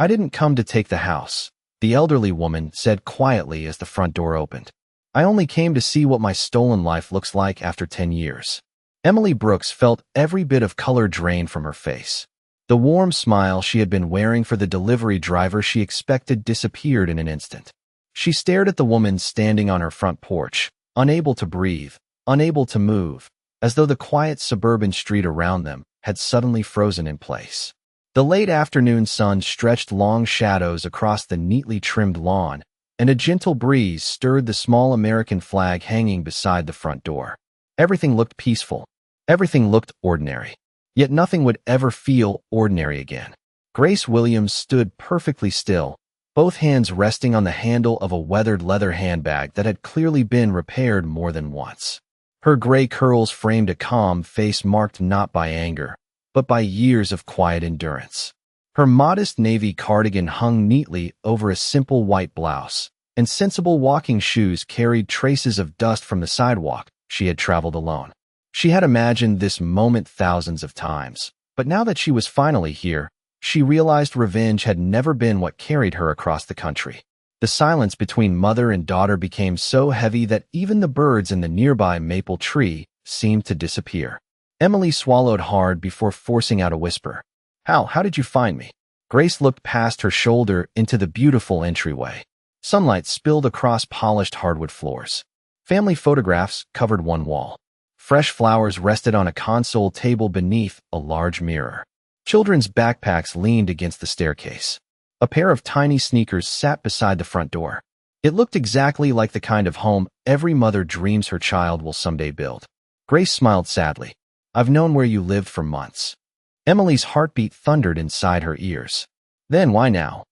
"I didn't come to take the house," the elderly woman said quietly as the front door opened. "I only came to see what my stolen life looks like after 10 years. Emily Brooks felt every bit of color drain from her face. The warm smile she had been wearing for the delivery driver she expected disappeared in an instant. She stared at the woman standing on her front porch, unable to breathe, unable to move, as though the quiet suburban street around them had suddenly frozen in place. The late afternoon sun stretched long shadows across the neatly trimmed lawn, and a gentle breeze stirred the small American flag hanging beside the front door. Everything looked peaceful. Everything looked ordinary. Yet nothing would ever feel ordinary again. Grace Williams stood perfectly still, both hands resting on the handle of a weathered leather handbag that had clearly been repaired more than once. Her gray curls framed a calm face marked not by anger, but by years of quiet endurance. Her modest navy cardigan hung neatly over a simple white blouse, and sensible walking shoes carried traces of dust from the sidewalk she had traveled alone. She had imagined this moment thousands of times, but now that she was finally here, she realized revenge had never been what carried her across the country. The silence between mother and daughter became so heavy that even the birds in the nearby maple tree seemed to disappear. Emily swallowed hard before forcing out a whisper. How did you find me?" Grace looked past her shoulder into the beautiful entryway. Sunlight spilled across polished hardwood floors. Family photographs covered one wall. Fresh flowers rested on a console table beneath a large mirror. Children's backpacks leaned against the staircase. A pair of tiny sneakers sat beside the front door. It looked exactly like the kind of home every mother dreams her child will someday build. Grace smiled sadly. "I've known where you lived for months." Emily's heartbeat thundered inside her ears. "Then why now?"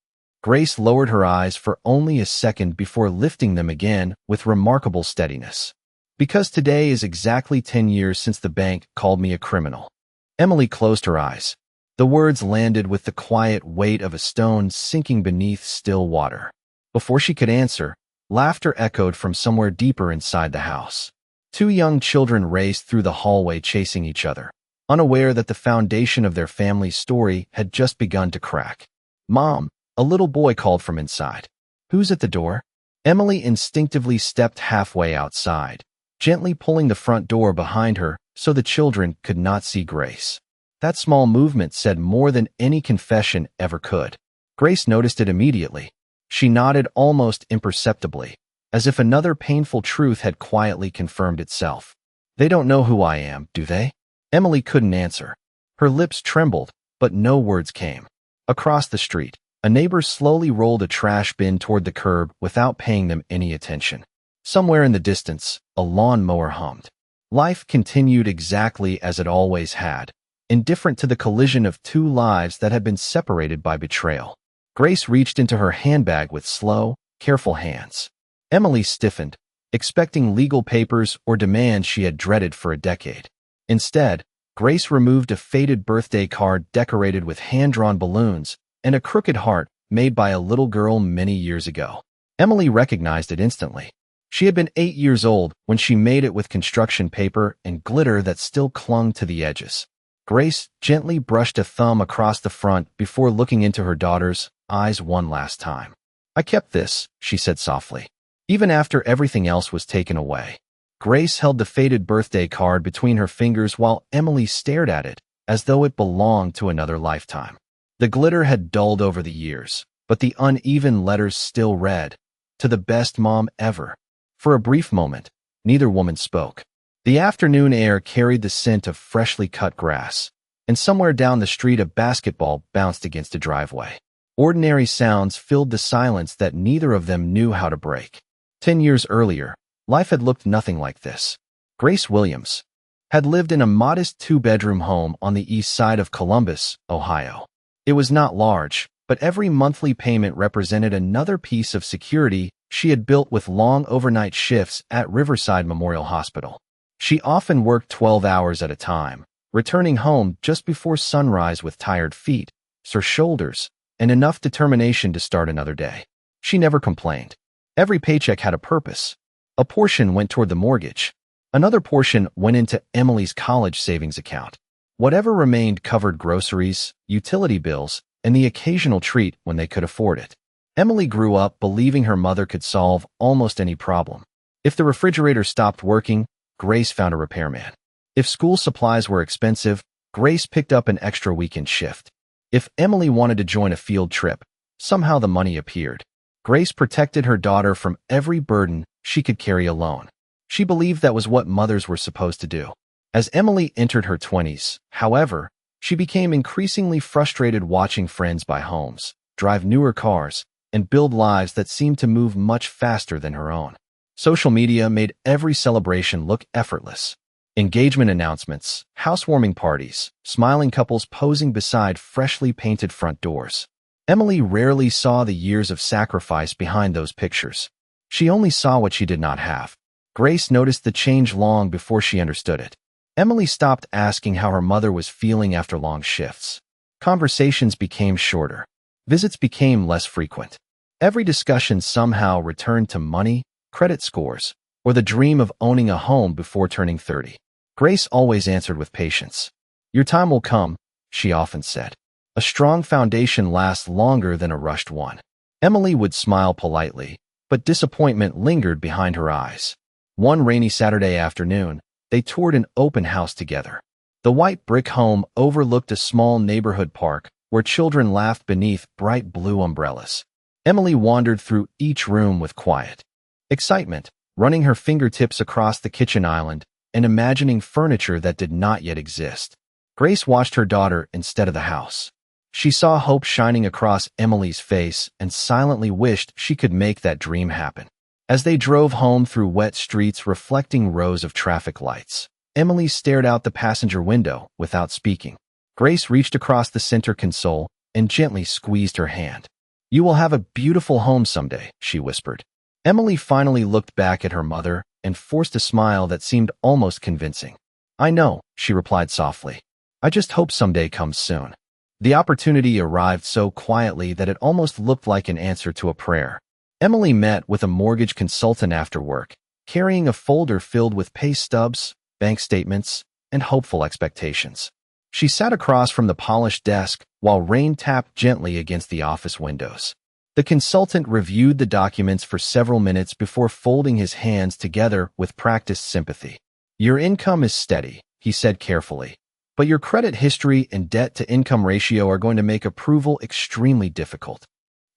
Grace lowered her eyes for only a second before lifting them again with remarkable steadiness. "Because today is exactly 10 years since the bank called me a criminal." Emily closed her eyes. The words landed with the quiet weight of a stone sinking beneath still water. Before she could answer, laughter echoed from somewhere deeper inside the house. Two young children raced through the hallway chasing each other, unaware that the foundation of their family's story had just begun to crack. "Mom," a little boy called from inside. "Who's at the door?" Emily instinctively stepped halfway outside, gently pulling the front door behind her so the children could not see Grace. That small movement said more than any confession ever could. Grace noticed it immediately. She nodded almost imperceptibly, as if another painful truth had quietly confirmed itself. "They don't know who I am, do they?" Emily couldn't answer. Her lips trembled, but no words came. Across the street, a neighbor slowly rolled a trash bin toward the curb without paying them any attention. Somewhere in the distance, a lawnmower hummed. Life continued exactly as it always had, indifferent to the collision of two lives that had been separated by betrayal. Grace reached into her handbag with slow, careful hands. Emily stiffened, expecting legal papers or demands she had dreaded for a decade. Instead, Grace removed a faded birthday card decorated with hand-drawn balloons and a crooked heart made by a little girl many years ago. Emily recognized it instantly. She had been 8 years old when she made it with construction paper and glitter that still clung to the edges. Grace gently brushed a thumb across the front before looking into her daughter's eyes one last time. "I kept this," she said softly, "even after everything else was taken away." Grace held the faded birthday card between her fingers while Emily stared at it as though it belonged to another lifetime. The glitter had dulled over the years, but the uneven letters still read, "To the best mom ever." For a brief moment, neither woman spoke. The afternoon air carried the scent of freshly cut grass, and somewhere down the street a basketball bounced against a driveway. Ordinary sounds filled the silence that neither of them knew how to break. 10 years earlier, life had looked nothing like this. Grace Williams had lived in a modest 2-bedroom home on the east side of Columbus, Ohio. It was not large, but every monthly payment represented another piece of security she had built with long overnight shifts at Riverside Memorial Hospital. She often worked 12 hours at a time, returning home just before sunrise with tired feet, sore shoulders, and enough determination to start another day. She never complained. Every paycheck had a purpose. A portion went toward the mortgage. Another portion went into Emily's college savings account. Whatever remained covered groceries, utility bills, and the occasional treat when they could afford it. Emily grew up believing her mother could solve almost any problem. If the refrigerator stopped working, Grace found a repairman. If school supplies were expensive, Grace picked up an extra weekend shift. If Emily wanted to join a field trip, somehow the money appeared. Grace protected her daughter from every burden she could carry alone. She believed that was what mothers were supposed to do. As Emily entered her 20s, however, she became increasingly frustrated watching friends buy homes, drive newer cars, and build lives that seemed to move much faster than her own. Social media made every celebration look effortless. Engagement announcements, housewarming parties, smiling couples posing beside freshly painted front doors. Emily rarely saw the years of sacrifice behind those pictures. She only saw what she did not have. Grace noticed the change long before she understood it. Emily stopped asking how her mother was feeling after long shifts. Conversations became shorter. Visits became less frequent. Every discussion somehow returned to money, credit scores, or the dream of owning a home before turning 30. Grace always answered with patience. "Your time will come," she often said. "A strong foundation lasts longer than a rushed one." Emily would smile politely, but disappointment lingered behind her eyes. One rainy Saturday afternoon, they toured an open house together. The white brick home overlooked a small neighborhood park where children laughed beneath bright blue umbrellas. Emily wandered through each room with quiet excitement, running her fingertips across the kitchen island and imagining furniture that did not yet exist. Grace watched her daughter instead of the house. She saw hope shining across Emily's face and silently wished she could make that dream happen. As they drove home through wet streets reflecting rows of traffic lights, Emily stared out the passenger window without speaking. Grace reached across the center console and gently squeezed her hand. "You will have a beautiful home someday," she whispered. Emily finally looked back at her mother and forced a smile that seemed almost convincing. "I know," she replied softly. "I just hope someday comes soon." The opportunity arrived so quietly that it almost looked like an answer to a prayer. Emily met with a mortgage consultant after work, carrying a folder filled with pay stubs, bank statements, and hopeful expectations. She sat across from the polished desk while rain tapped gently against the office windows. The consultant reviewed the documents for several minutes before folding his hands together with practiced sympathy. "Your income is steady," he said carefully, "but your credit history and debt-to-income ratio are going to make approval extremely difficult."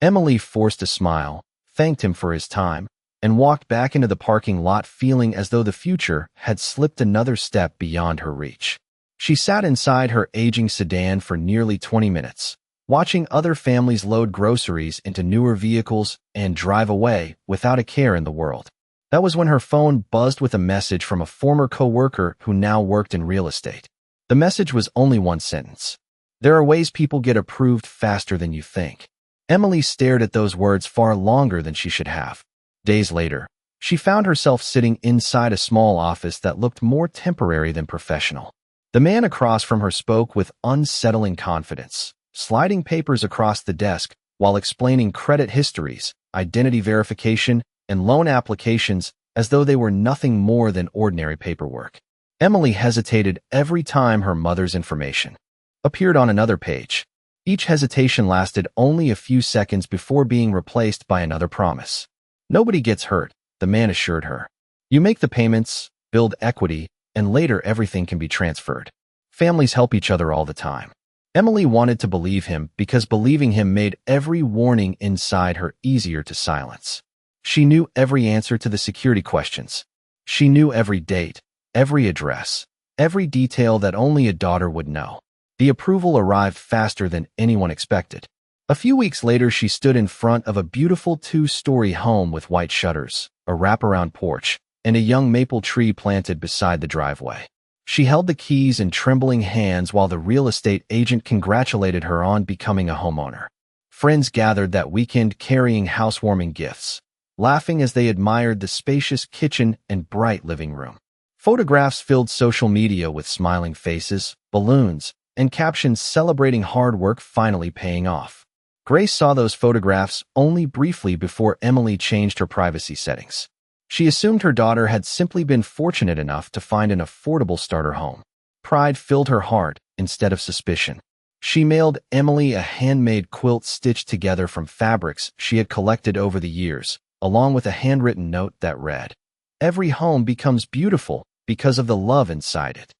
Emily forced a smile, thanked him for his time, and walked back into the parking lot feeling as though the future had slipped another step beyond her reach. She sat inside her aging sedan for nearly 20 minutes, watching other families load groceries into newer vehicles and drive away without a care in the world. That was when her phone buzzed with a message from a former coworker who now worked in real estate. The message was only one sentence. "There are ways people get approved faster than you think." Emily stared at those words far longer than she should have. Days later, she found herself sitting inside a small office that looked more temporary than professional. The man across from her spoke with unsettling confidence, sliding papers across the desk while explaining credit histories, identity verification, and loan applications as though they were nothing more than ordinary paperwork. Emily hesitated every time her mother's information appeared on another page. Each hesitation lasted only a few seconds before being replaced by another promise. "Nobody gets hurt," the man assured her. "You make the payments, build equity, and later everything can be transferred. Families help each other all the time." Emily wanted to believe him because believing him made every warning inside her easier to silence. She knew every answer to the security questions. She knew every date, every address, every detail that only a daughter would know. The approval arrived faster than anyone expected. A few weeks later, she stood in front of a beautiful 2-story home with white shutters, a wraparound porch, and a young maple tree planted beside the driveway. She held the keys in trembling hands while the real estate agent congratulated her on becoming a homeowner. Friends gathered that weekend carrying housewarming gifts, laughing as they admired the spacious kitchen and bright living room. Photographs filled social media with smiling faces, balloons, and captions celebrating hard work finally paying off. Grace saw those photographs only briefly before Emily changed her privacy settings. She assumed her daughter had simply been fortunate enough to find an affordable starter home. Pride filled her heart instead of suspicion. She mailed Emily a handmade quilt stitched together from fabrics she had collected over the years, along with a handwritten note that read, "Every home becomes beautiful because of the love inside it."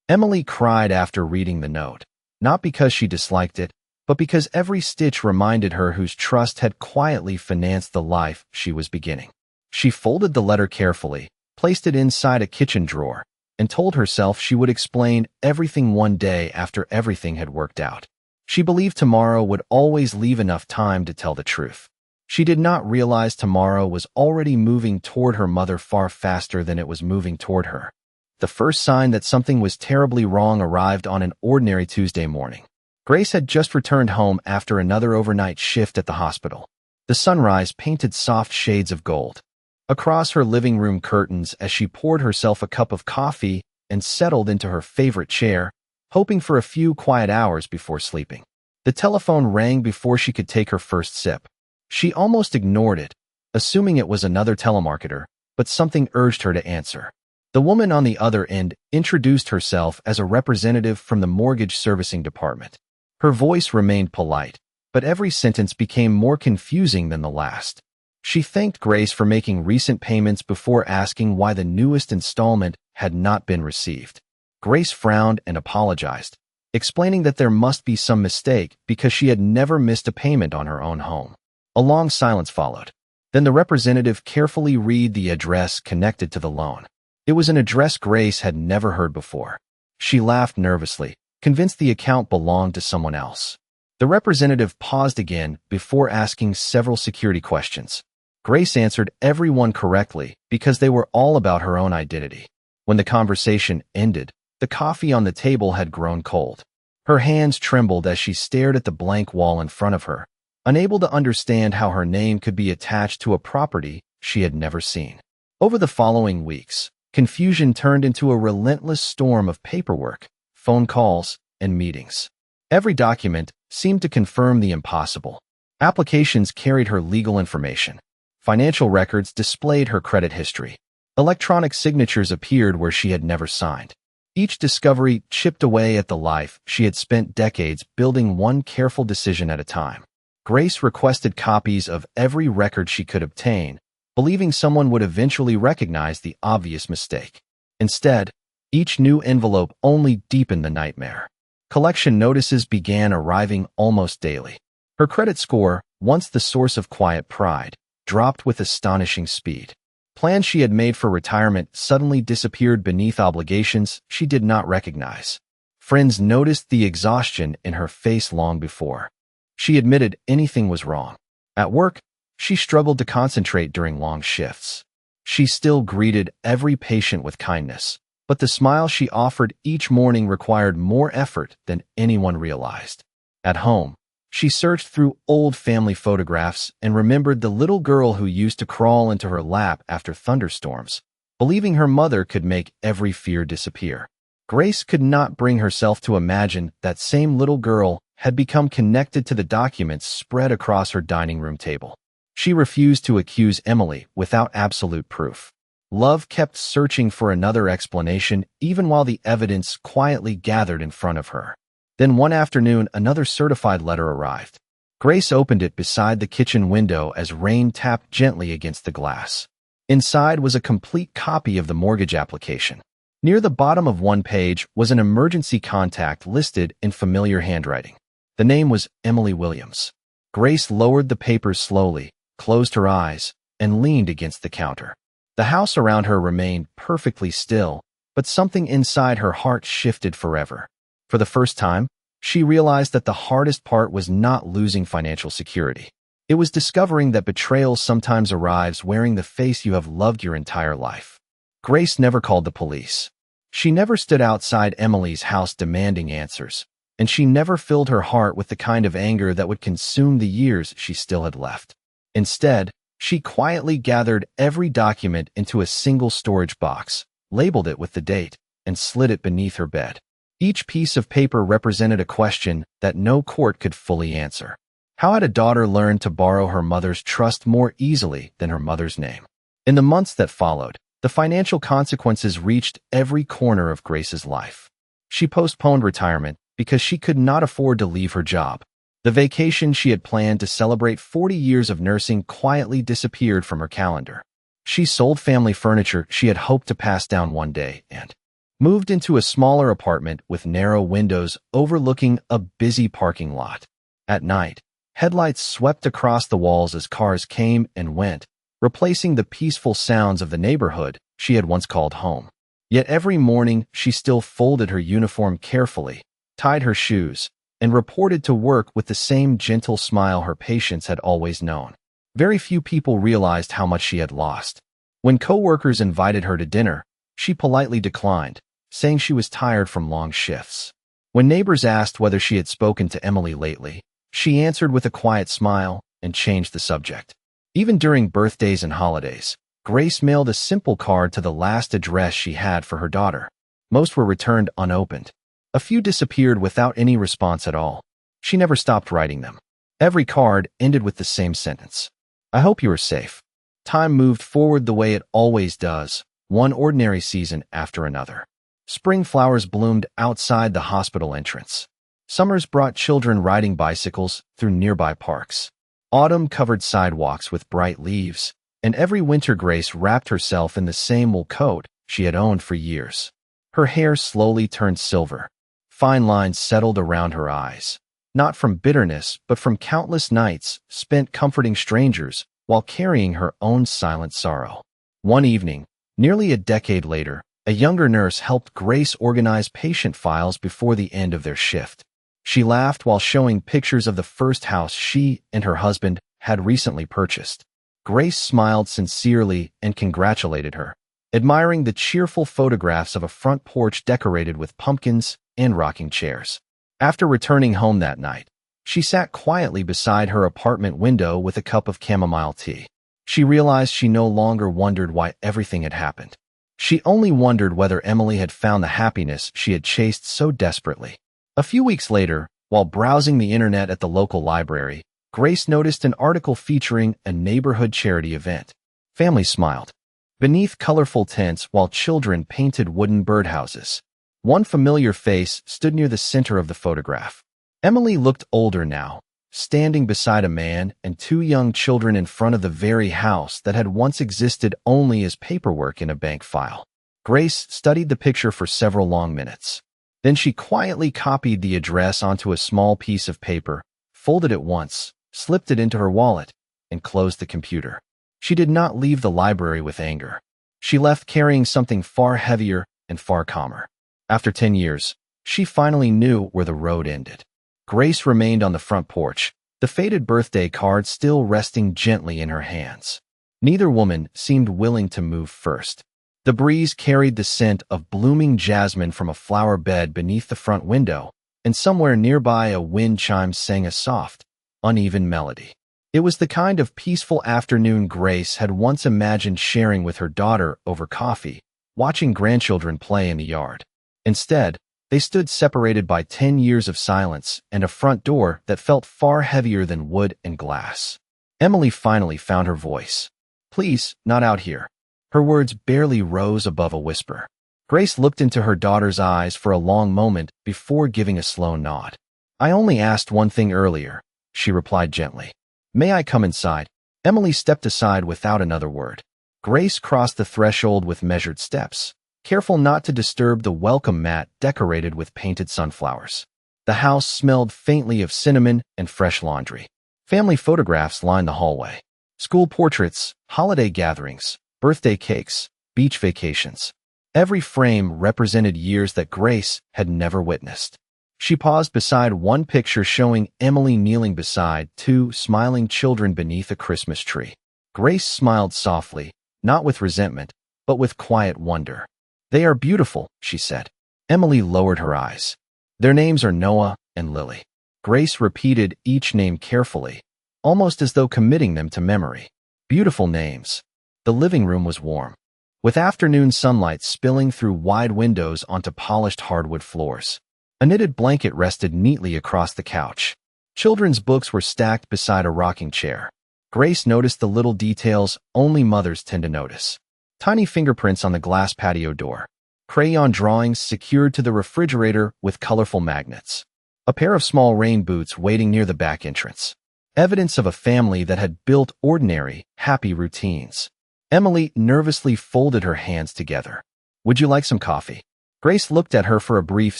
Emily cried after reading the note, not because she disliked it, but because every stitch reminded her whose trust had quietly financed the life she was beginning. She folded the letter carefully, placed it inside a kitchen drawer, and told herself she would explain everything one day after everything had worked out. She believed tomorrow would always leave enough time to tell the truth. She did not realize tomorrow was already moving toward her mother far faster than it was moving toward her. The first sign that something was terribly wrong arrived on an ordinary Tuesday morning. Grace had just returned home after another overnight shift at the hospital. The sunrise painted soft shades of gold across her living room curtains as she poured herself a cup of coffee and settled into her favorite chair, hoping for a few quiet hours before sleeping. The telephone rang before she could take her first sip. She almost ignored it, assuming it was another telemarketer, but something urged her to answer. The woman on the other end introduced herself as a representative from the mortgage servicing department. Her voice remained polite, but every sentence became more confusing than the last. She thanked Grace for making recent payments before asking why the newest installment had not been received. Grace frowned and apologized, explaining that there must be some mistake because she had never missed a payment on her own home. A long silence followed. Then the representative carefully read the address connected to the loan. It was an address Grace had never heard before. She laughed nervously, convinced the account belonged to someone else. The representative paused again before asking several security questions. Grace answered every one correctly because they were all about her own identity. When the conversation ended, the coffee on the table had grown cold. Her hands trembled as she stared at the blank wall in front of her, unable to understand how her name could be attached to a property she had never seen. Over the following weeks, confusion turned into a relentless storm of paperwork, phone calls, and meetings. Every document seemed to confirm the impossible. Applications carried her legal information. Financial records displayed her credit history. Electronic signatures appeared where she had never signed. Each discovery chipped away at the life she had spent decades building one careful decision at a time. Grace requested copies of every record she could obtain, believing someone would eventually recognize the obvious mistake. Instead, each new envelope only deepened the nightmare. Collection notices began arriving almost daily. Her credit score, once the source of quiet pride, dropped with astonishing speed. Plans she had made for retirement suddenly disappeared beneath obligations she did not recognize. Friends noticed the exhaustion in her face long before. She admitted anything was wrong. At work, she struggled to concentrate during long shifts. She still greeted every patient with kindness, but the smile she offered each morning required more effort than anyone realized. At home, she searched through old family photographs and remembered the little girl who used to crawl into her lap after thunderstorms, believing her mother could make every fear disappear. Grace could not bring herself to imagine that same little girl had become connected to the documents spread across her dining room table. She refused to accuse Emily without absolute proof. Love kept searching for another explanation even while the evidence quietly gathered in front of her. Then one afternoon, another certified letter arrived. Grace opened it beside the kitchen window as rain tapped gently against the glass. Inside was a complete copy of the mortgage application. Near the bottom of one page was an emergency contact listed in familiar handwriting. The name was Emily Williams. Grace lowered the papers slowly, closed her eyes, and leaned against the counter. The house around her remained perfectly still, but something inside her heart shifted forever. For the first time, she realized that the hardest part was not losing financial security. It was discovering that betrayal sometimes arrives wearing the face you have loved your entire life. Grace never called the police. She never stood outside Emily's house demanding answers, and she never filled her heart with the kind of anger that would consume the years she still had left. Instead, she quietly gathered every document into a single storage box, labeled it with the date, and slid it beneath her bed. Each piece of paper represented a question that no court could fully answer. How had a daughter learned to borrow her mother's trust more easily than her mother's name? In the months that followed, the financial consequences reached every corner of Grace's life. She postponed retirement, because she could not afford to leave her job. The vacation she had planned to celebrate 40 years of nursing quietly disappeared from her calendar. She sold family furniture she had hoped to pass down one day and moved into a smaller apartment with narrow windows overlooking a busy parking lot. At night, headlights swept across the walls as cars came and went, replacing the peaceful sounds of the neighborhood she had once called home. Yet every morning she still folded her uniform carefully, tied her shoes, and reported to work with the same gentle smile her patients had always known. Very few people realized how much she had lost. When coworkers invited her to dinner, she politely declined, saying she was tired from long shifts. When neighbors asked whether she had spoken to Emily lately, she answered with a quiet smile and changed the subject. Even during birthdays and holidays, Grace mailed a simple card to the last address she had for her daughter. Most were returned unopened. A few disappeared without any response at all. She never stopped writing them. Every card ended with the same sentence: "I hope you are safe." Time moved forward the way it always does, one ordinary season after another. Spring flowers bloomed outside the hospital entrance. Summers brought children riding bicycles through nearby parks. Autumn covered sidewalks with bright leaves, and every winter Grace wrapped herself in the same wool coat she had owned for years. Her hair slowly turned silver. Fine lines settled around her eyes, not from bitterness, but from countless nights spent comforting strangers while carrying her own silent sorrow. One evening, nearly a decade later, a younger nurse helped Grace organize patient files before the end of their shift. She laughed while showing pictures of the first house she and her husband had recently purchased. Grace smiled sincerely and congratulated her, admiring the cheerful photographs of a front porch decorated with pumpkins and rocking chairs. After returning home that night, she sat quietly beside her apartment window with a cup of chamomile tea. She realized she no longer wondered why everything had happened. She only wondered whether Emily had found the happiness she had chased so desperately. A few weeks later, while browsing the internet at the local library, Grace noticed an article featuring a neighborhood charity event. Families smiled beneath colorful tents while children painted wooden birdhouses. One familiar face stood near the center of the photograph. Emily looked older now, standing beside a man and two young children in front of the very house that had once existed only as paperwork in a bank file. Grace studied the picture for several long minutes. Then she quietly copied the address onto a small piece of paper, folded it once, slipped it into her wallet, and closed the computer. She did not leave the library with anger. She left carrying something far heavier and far calmer. After 10 years, she finally knew where the road ended. Grace remained on the front porch, the faded birthday card still resting gently in her hands. Neither woman seemed willing to move first. The breeze carried the scent of blooming jasmine from a flower bed beneath the front window, and somewhere nearby a wind chime sang a soft, uneven melody. It was the kind of peaceful afternoon Grace had once imagined sharing with her daughter over coffee, watching grandchildren play in the yard. Instead, they stood separated by 10 years of silence and a front door that felt far heavier than wood and glass. Emily finally found her voice. "Please, not out here." Her words barely rose above a whisper. Grace looked into her daughter's eyes for a long moment before giving a slow nod. "I only asked one thing earlier," she replied gently. "May I come inside?" Emily stepped aside without another word. Grace crossed the threshold with measured steps, careful not to disturb the welcome mat decorated with painted sunflowers. The house smelled faintly of cinnamon and fresh laundry. Family photographs lined the hallway. School portraits, holiday gatherings, birthday cakes, beach vacations. Every frame represented years that Grace had never witnessed. She paused beside one picture showing Emily kneeling beside two smiling children beneath a Christmas tree. Grace smiled softly, not with resentment, but with quiet wonder. "They are beautiful," she said. Emily lowered her eyes. "Their names are Noah and Lily." Grace repeated each name carefully, almost as though committing them to memory. Beautiful names. The living room was warm, with afternoon sunlight spilling through wide windows onto polished hardwood floors. A knitted blanket rested neatly across the couch. Children's books were stacked beside a rocking chair. Grace noticed the little details only mothers tend to notice. Tiny fingerprints on the glass patio door. crayon drawings secured to the refrigerator with colorful magnets, a pair of small rain boots waiting near the back entrance. Evidence of a family that had built ordinary, happy routines. Emily nervously folded her hands together. "Would you like some coffee?" Grace looked at her for a brief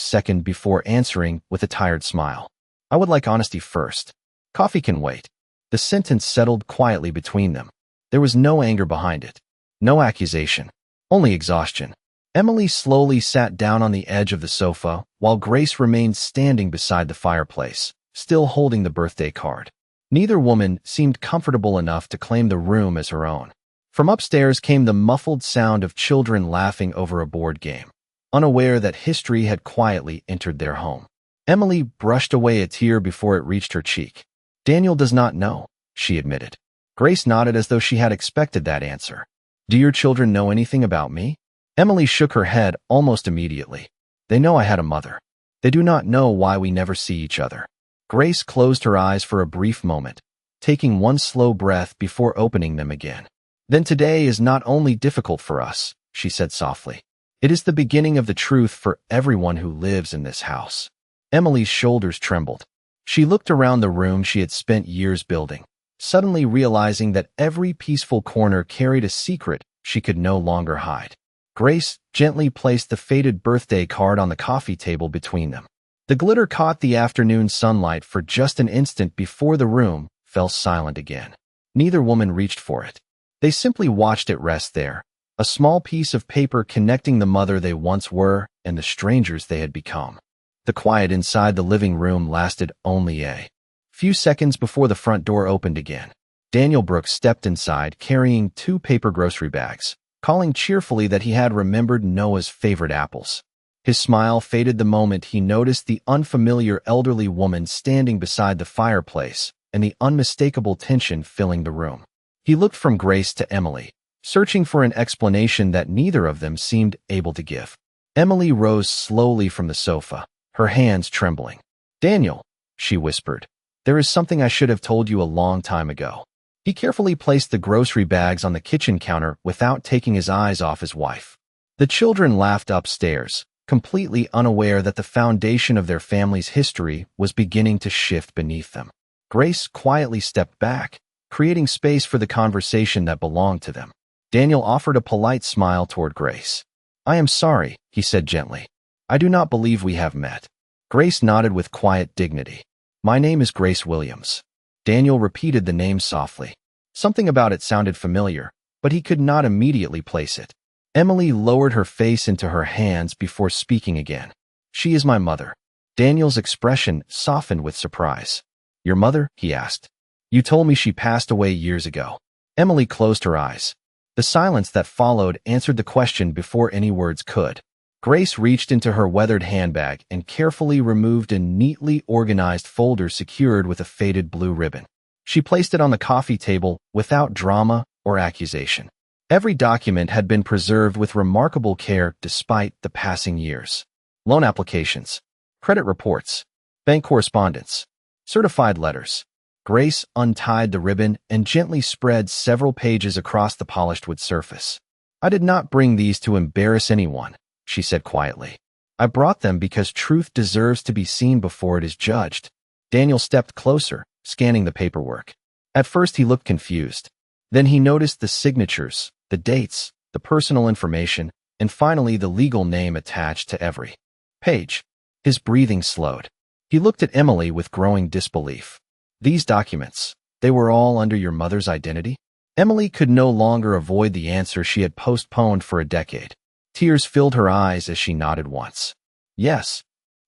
second before answering with a tired smile. "I would like honesty first. Coffee can wait." The sentence settled quietly between them. There was no anger behind it, no accusation, only exhaustion. Emily slowly sat down on the edge of the sofa, while Grace remained standing beside the fireplace, still holding the birthday card. Neither woman seemed comfortable enough to claim the room as her own. From upstairs came the muffled sound of children laughing over a board game, unaware that history had quietly entered their home. Emily brushed away a tear before it reached her cheek. "Daniel does not know," she admitted. Grace nodded as though she had expected that answer. "Do your children know anything about me?" Emily shook her head almost immediately. "They know I had a mother. They do not know why we never see each other." Grace closed her eyes for a brief moment, taking one slow breath before opening them again. "Then today is not only difficult for us," she said softly. "It is the beginning of the truth for everyone who lives in this house." Emily's shoulders trembled. She looked around the room she had spent years building, suddenly realizing that every peaceful corner carried a secret she could no longer hide. Grace gently placed the faded birthday card on the coffee table between them. The glitter caught the afternoon sunlight for just an instant before the room fell silent again. Neither woman reached for it. They simply watched it rest there, a small piece of paper connecting the mother they once were and the strangers they had become. The quiet inside the living room lasted only a few seconds before the front door opened again. Daniel Brooks stepped inside carrying 2 paper grocery bags, calling cheerfully that he had remembered Noah's favorite apples. His smile faded the moment he noticed the unfamiliar elderly woman standing beside the fireplace and the unmistakable tension filling the room. He looked from Grace to Emily, searching for an explanation that neither of them seemed able to give. Emily rose slowly from the sofa, her hands trembling. "Daniel," she whispered, "there is something I should have told you a long time ago." He carefully placed the grocery bags on the kitchen counter without taking his eyes off his wife. The children laughed upstairs, completely unaware that the foundation of their family's history was beginning to shift beneath them. Grace quietly stepped back, creating space for the conversation that belonged to them. Daniel offered a polite smile toward Grace. "I am sorry," he said gently. "I do not believe we have met." Grace nodded with quiet dignity. "My name is Grace Williams." Daniel repeated the name softly. Something about it sounded familiar, but he could not immediately place it. Emily lowered her face into her hands before speaking again. "She is my mother." Daniel's expression softened with surprise. "Your mother?" he asked. "You told me she passed away years ago." Emily closed her eyes. The silence that followed answered the question before any words could. Grace reached into her weathered handbag and carefully removed a neatly organized folder secured with a faded blue ribbon. She placed it on the coffee table without drama or accusation. Every document had been preserved with remarkable care despite the passing years. Loan applications, credit reports, bank correspondence, certified letters. Grace untied the ribbon and gently spread several pages across the polished wood surface. "I did not bring these to embarrass anyone," she said quietly. "I brought them because truth deserves to be seen before it is judged." Daniel stepped closer, scanning the paperwork. At first he looked confused. Then he noticed the signatures, the dates, the personal information, and finally the legal name attached to every page. His breathing slowed. He looked at Emily with growing disbelief. "These documents, they were all under your mother's identity?" Emily could no longer avoid the answer she had postponed for a decade. Tears filled her eyes as she nodded once. "Yes."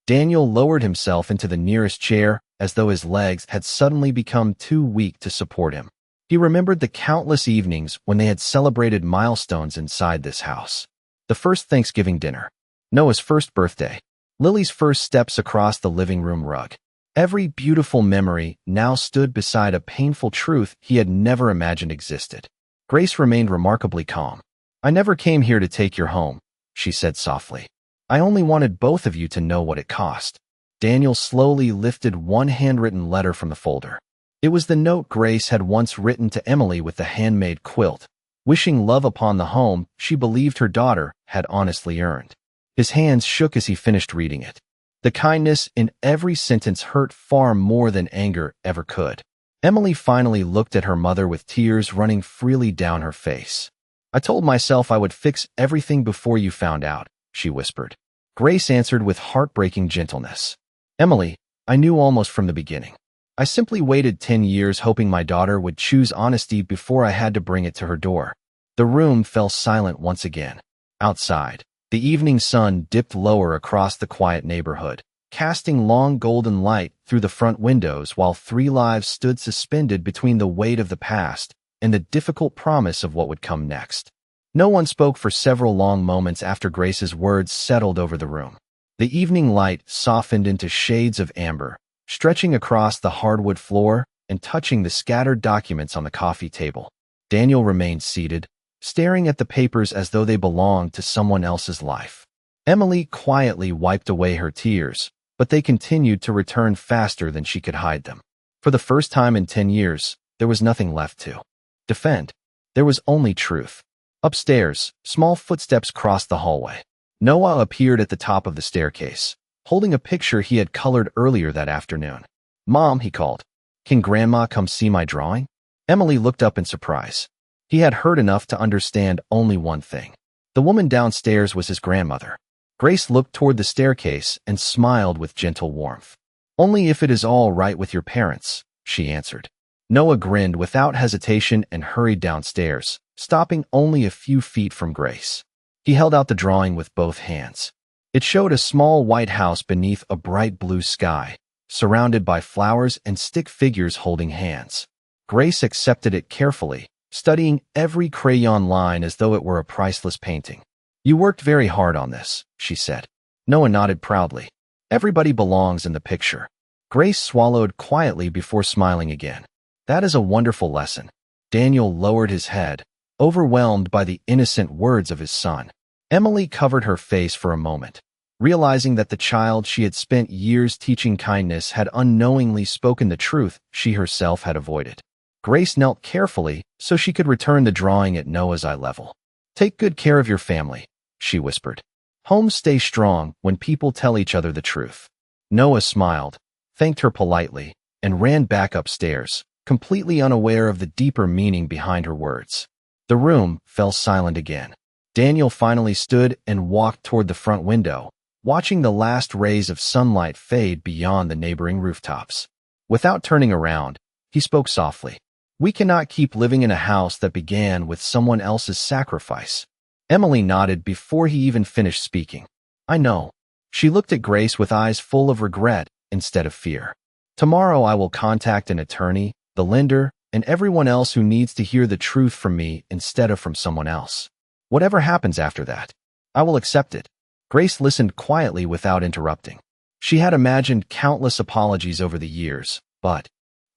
Daniel lowered himself into the nearest chair as though his legs had suddenly become too weak to support him. He remembered the countless evenings when they had celebrated milestones inside this house. The first Thanksgiving dinner, Noah's first birthday, Lily's first steps across the living room rug. Every beautiful memory now stood beside a painful truth he had never imagined existed. Grace remained remarkably calm. "I never came here to take your home," she said softly. "I only wanted both of you to know what it cost." Daniel slowly lifted one handwritten letter from the folder. It was the note Grace had once written to Emily with the handmade quilt, wishing love upon the home she believed her daughter had honestly earned. His hands shook as he finished reading it. The kindness in every sentence hurt far more than anger ever could. Emily finally looked at her mother with tears running freely down her face. "I told myself I would fix everything before you found out," she whispered. Grace answered with heartbreaking gentleness. "Emily, I knew almost from the beginning. I simply waited 10 years hoping my daughter would choose honesty before I had to bring it to her door." The room fell silent once again. Outside, the evening sun dipped lower across the quiet neighborhood, casting long golden light through the front windows while 3 lives stood suspended between the weight of the past and the difficult promise of what would come next. No one spoke for several long moments after Grace's words settled over the room. The evening light softened into shades of amber, stretching across the hardwood floor and touching the scattered documents on the coffee table. Daniel remained seated, staring at the papers as though they belonged to someone else's life. Emily quietly wiped away her tears, but they continued to return faster than she could hide them. For the first time in 10 years, there was nothing left to defend. There was only truth. Upstairs, small footsteps crossed the hallway. Noah appeared at the top of the staircase, holding a picture he had colored earlier that afternoon. "Mom," he called, "can Grandma come see my drawing?" Emily looked up in surprise. He had heard enough to understand only one thing. The woman downstairs was his grandmother. Grace looked toward the staircase and smiled with gentle warmth. "Only if it is all right with your parents," she answered. Noah grinned without hesitation and hurried downstairs, stopping only a few feet from Grace. He held out the drawing with both hands. It showed a small white house beneath a bright blue sky, surrounded by flowers and stick figures holding hands. Grace accepted it carefully, studying every crayon line as though it were a priceless painting. "You worked very hard on this," she said. Noah nodded proudly. "Everybody belongs in the picture." Grace swallowed quietly before smiling again. "That is a wonderful lesson." Daniel lowered his head, overwhelmed by the innocent words of his son. Emily covered her face for a moment, realizing that the child she had spent years teaching kindness had unknowingly spoken the truth she herself had avoided. Grace knelt carefully so she could return the drawing at Noah's eye level. "Take good care of your family," she whispered. "Homes stay strong when people tell each other the truth." Noah smiled, thanked her politely, and ran back upstairs, completely unaware of the deeper meaning behind her words. The room fell silent again. Daniel finally stood and walked toward the front window, watching the last rays of sunlight fade beyond the neighboring rooftops. Without turning around, he spoke softly. "We cannot keep living in a house that began with someone else's sacrifice." Emily nodded before he even finished speaking. "I know." She looked at Grace with eyes full of regret instead of fear. "Tomorrow I will contact an attorney, the lender, and everyone else who needs to hear the truth from me instead of from someone else. Whatever happens after that, I will accept it." Grace listened quietly without interrupting. She had imagined countless apologies over the years, but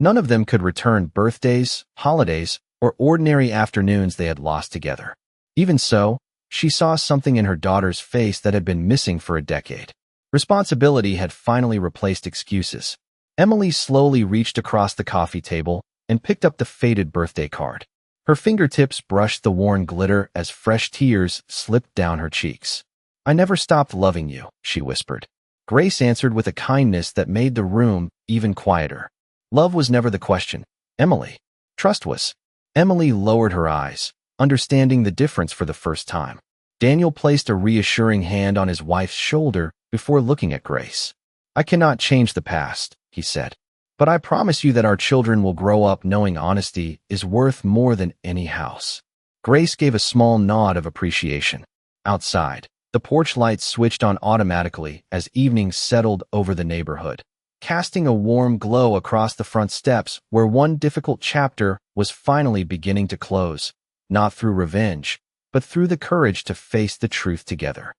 none of them could return birthdays, holidays, or ordinary afternoons they had lost together. Even so, she saw something in her daughter's face that had been missing for a decade. Responsibility had finally replaced excuses. Emily slowly reached across the coffee table and picked up the faded birthday card. Her fingertips brushed the worn glitter as fresh tears slipped down her cheeks. "I never stopped loving you," she whispered. Grace answered with a kindness that made the room even quieter. "Love was never the question, Emily. Trust was." Emily lowered her eyes, understanding the difference for the first time. Daniel placed a reassuring hand on his wife's shoulder before looking at Grace. "I cannot change the past," he said, "but I promise you that our children will grow up knowing honesty is worth more than any house." Grace gave a small nod of appreciation. Outside, the porch lights switched on automatically as evening settled over the neighborhood, casting a warm glow across the front steps where one difficult chapter was finally beginning to close, not through revenge, but through the courage to face the truth together.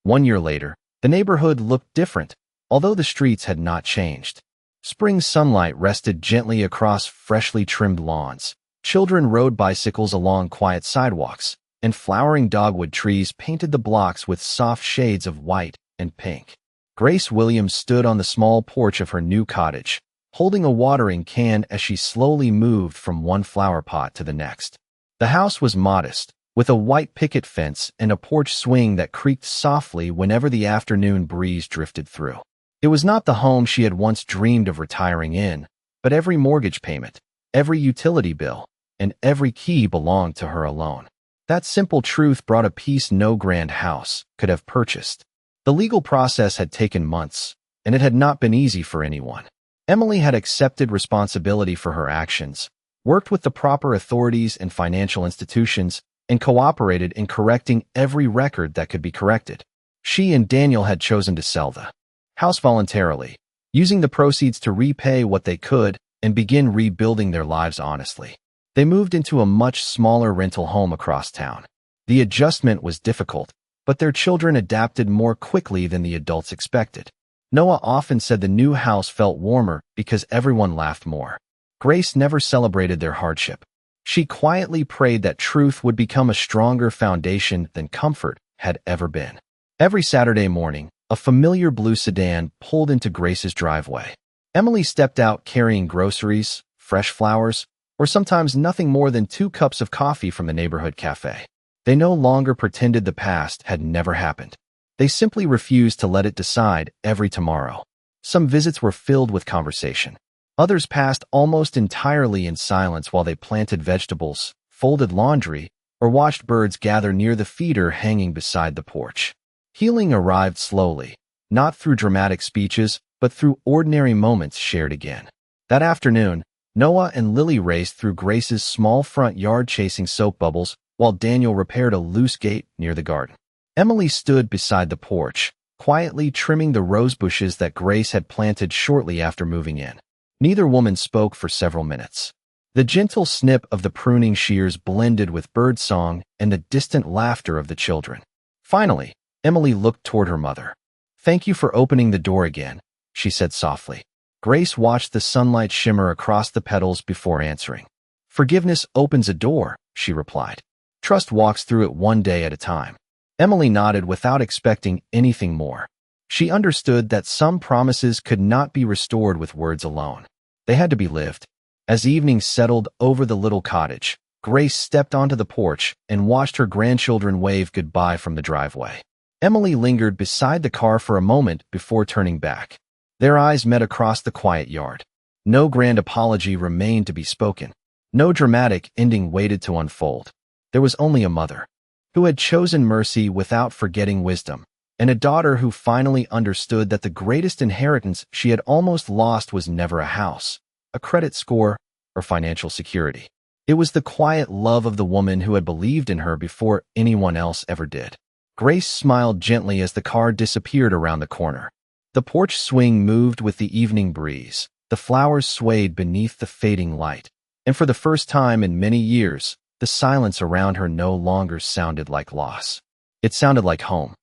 1 year later, the neighborhood looked different, although the streets had not changed. Spring sunlight rested gently across freshly trimmed lawns. Children rode bicycles along quiet sidewalks, and flowering dogwood trees painted the blocks with soft shades of white and pink. Grace Williams stood on the small porch of her new cottage, holding a watering can as she slowly moved from one flower pot to the next. The house was modest, with a white picket fence and a porch swing that creaked softly whenever the afternoon breeze drifted through. It was not the home she had once dreamed of retiring in, but every mortgage payment, every utility bill, and every key belonged to her alone. That simple truth brought a peace no grand house could have purchased. The legal process had taken months, and it had not been easy for anyone. Emily had accepted responsibility for her actions, worked with the proper authorities and financial institutions, and cooperated in correcting every record that could be corrected. She and Daniel had chosen to sell the house voluntarily, using the proceeds to repay what they could and begin rebuilding their lives honestly. They moved into a much smaller rental home across town. The adjustment was difficult, but their children adapted more quickly than the adults expected. Noah often said the new house felt warmer because everyone laughed more. Grace never celebrated their hardship. She quietly prayed that truth would become a stronger foundation than comfort had ever been. Every Saturday morning, a familiar blue sedan pulled into Grace's driveway. Emily stepped out carrying groceries, fresh flowers, or sometimes nothing more than 2 cups of coffee from the neighborhood cafe. They no longer pretended the past had never happened. They simply refused to let it decide every tomorrow. Some visits were filled with conversation. Others passed almost entirely in silence while they planted vegetables, folded laundry, or watched birds gather near the feeder hanging beside the porch. Healing arrived slowly, not through dramatic speeches, but through ordinary moments shared again. That afternoon, Noah and Lily raced through Grace's small front yard chasing soap bubbles while Daniel repaired a loose gate near the garden. Emily stood beside the porch, quietly trimming the rose bushes that Grace had planted shortly after moving in. Neither woman spoke for several minutes. The gentle snip of the pruning shears blended with birdsong and the distant laughter of the children. Finally, Emily looked toward her mother. "Thank you for opening the door again," she said softly. Grace watched the sunlight shimmer across the petals before answering. "Forgiveness opens a door," she replied. "Trust walks through it one day at a time." Emily nodded without expecting anything more. She understood that some promises could not be restored with words alone. They had to be lived. As evening settled over the little cottage, Grace stepped onto the porch and watched her grandchildren wave goodbye from the driveway. Emily lingered beside the car for a moment before turning back. Their eyes met across the quiet yard. No grand apology remained to be spoken. No dramatic ending waited to unfold. There was only a mother who had chosen mercy without forgetting wisdom, and a daughter who finally understood that the greatest inheritance she had almost lost was never a house, a credit score, or financial security. It was the quiet love of the woman who had believed in her before anyone else ever did. Grace smiled gently as the car disappeared around the corner. The porch swing moved with the evening breeze. The flowers swayed beneath the fading light. And for the first time in many years, the silence around her no longer sounded like loss. It sounded like home.